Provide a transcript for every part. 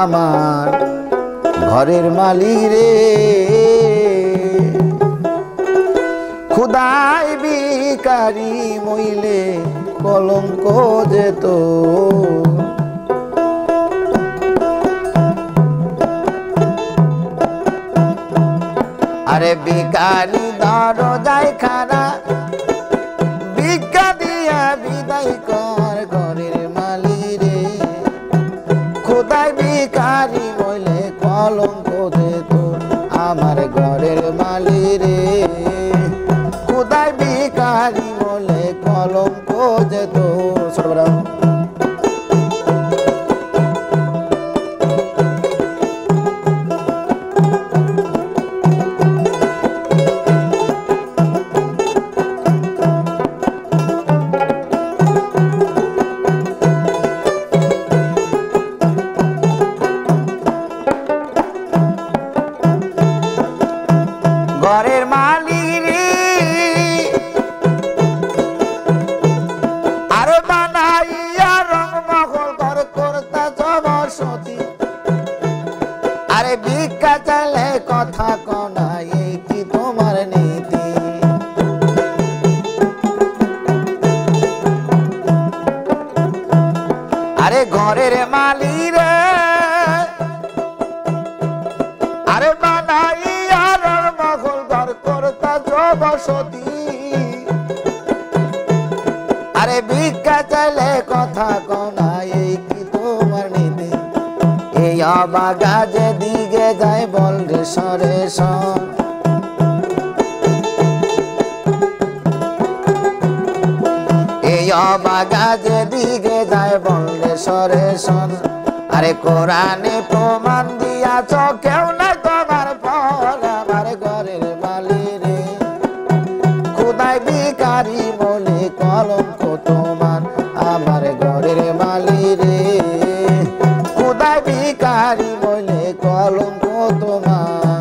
আমার ঘরের মালিক রে খুদাই ভিখারি মইলে কলঙ্ক যেত আরে ভিখারি দরজায় খানা ভিক্ষা দিয়া বিদায় কর ঘরের মালিক রে খুদাই ভিখারি মইলে কলঙ্ক যেত আমার ঘরের মালিক রে খুদাই ভিখারি মইলে কলঙ্ক যেত ছোটবেলা ঘরের মালিক রে আরে বানাইয়া রংমহল ঘর করতা জবসতী আরে ভিক্ষা চাইলে কথা কনা এই কি তোমার নীতি আরে ঘরের মালিক রে আরে বানাইয়া বসতি আরে ভিক্ষা চাইলে কথা কনা এই কি তোমার নীতি এই অবাগা যে দিকে যায় বল রে সরে সন এই অবাগা যে দিকে যায় বল রে সরে সন আরে কোরআনে প্রমাণ দিয়াছ কেউ না তোমার পর আমার ঘরের মালিক রে খুদাই ভিখারি বলে কলঙ্ক তোমার আমার ঘরের মালিক রে খুদাই ভিখারি বলে কলঙ্ক তোমার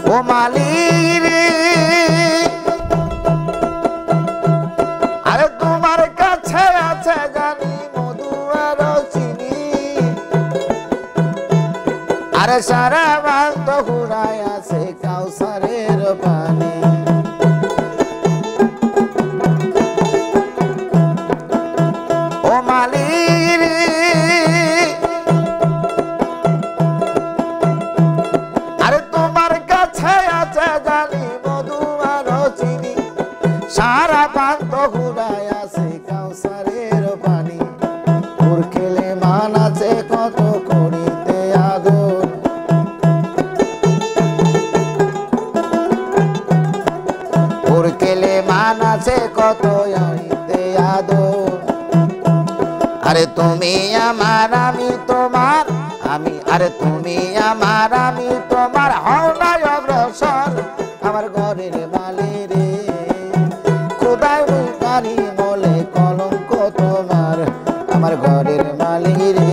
ও মালিক রে আরে তোমার কাছে আছে জানি মধু আর চিনি আরে সারা বান্ত ঘুরায় আছে কাউসারের পানি ও মালিক রে আরে তোমার কাছে আছে জানি মধু আর চিনি সারা পান্ত ঘুরায় আছে কাউসারের পানি ওর খেলে মান আছে কত করিতে আদর ওর খেলে মান আছে কত আইতে আদর আরে তুমি আমার আমি তোমার আমি আরে তুমি আমার আমি তোমার হও না অগ্রসর আমার ঘরের মালিক রে খুদাই ভিখারি বলে কলঙ্ক তোমার আমার ঘরের মালিক রে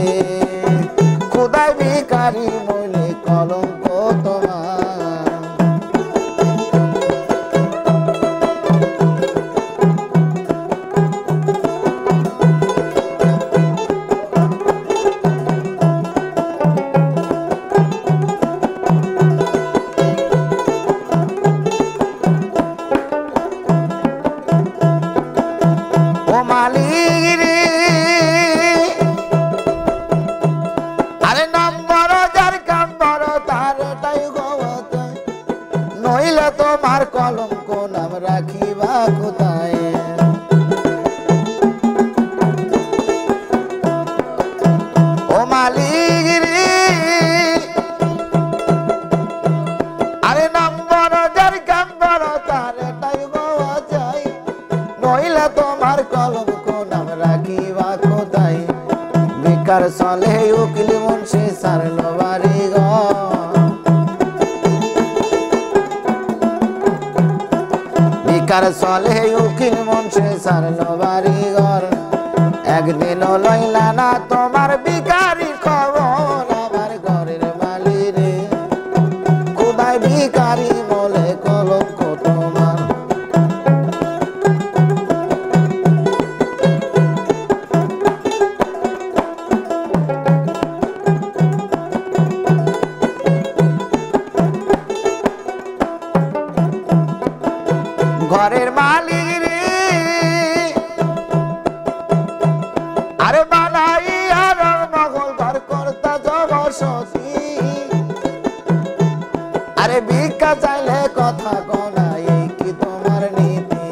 খুদাই ভিখারি বলে কলঙ্ক তোমার মালিক রে আরে নম্বর যার কাম বড় তারটাই গোবত নইলে তোমার কলঙ্ক নাম রাখিবা কোথায় ও মালিক রে আরে নম্বর যার কাম বড় তারটাই গোবত নইলে তোমার কলঙ্ক নাম রাখিবা কোথায় ভিকার চলে উকিল মুন্সি সারলো বাড়ি ঘর ভিকার চলে উকিল মুন্সি সারলো বাড়ি ঘর একদিন লইলা না তোমার ভিখারি খবর আমার ঘরের মালি রে খোদাই ভিখারি বলে কলঙ্ক তোমার ঘরের মালিক রে আরে বানাইয়া মঙ্গল ঘর কর্তা জবসতী আরে ভিক্ষা চাইলে কথা কনা এই কি তোমার নীতি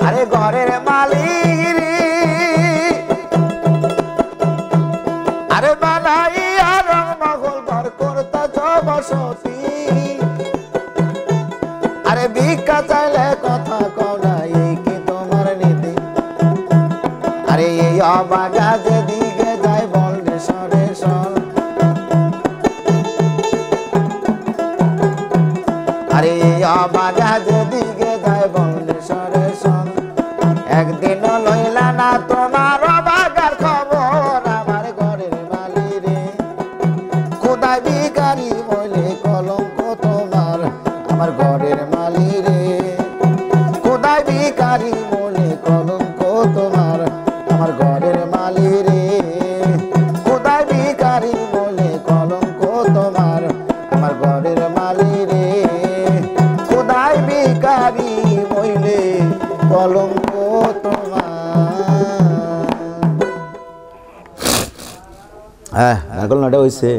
আরে ঘরের মালিক রে আরে বানাইয়া মঙ্গল ঘর কর্তা জবসতী আরে ভিক্ষা চাইলে কথা কনা এই কি তোমার নীতি আরে এই অবাগা যেদিকে যায় বলরে সরে সর আরে এই অবাগা যেদিকে যায় বলরে সরে সর একদিন লইলা না তোমার অবাগার খবর আমার ঘরের মালি রে খোদাই ভিখারি বলে কলঙ্ক তোমার আমার ঘরের মালি রে খোদাই ভিখারি বলে কলঙ্ক তোমার আমার ঘরের মালি রে খোদাই ভিখারি বলে কলঙ্ক তোমার আমার ঘরের মালি রে খোদাই ভিখারি বলে কলঙ্ক তোমার। হ্যাঁ এখন নাটক হয়েছে।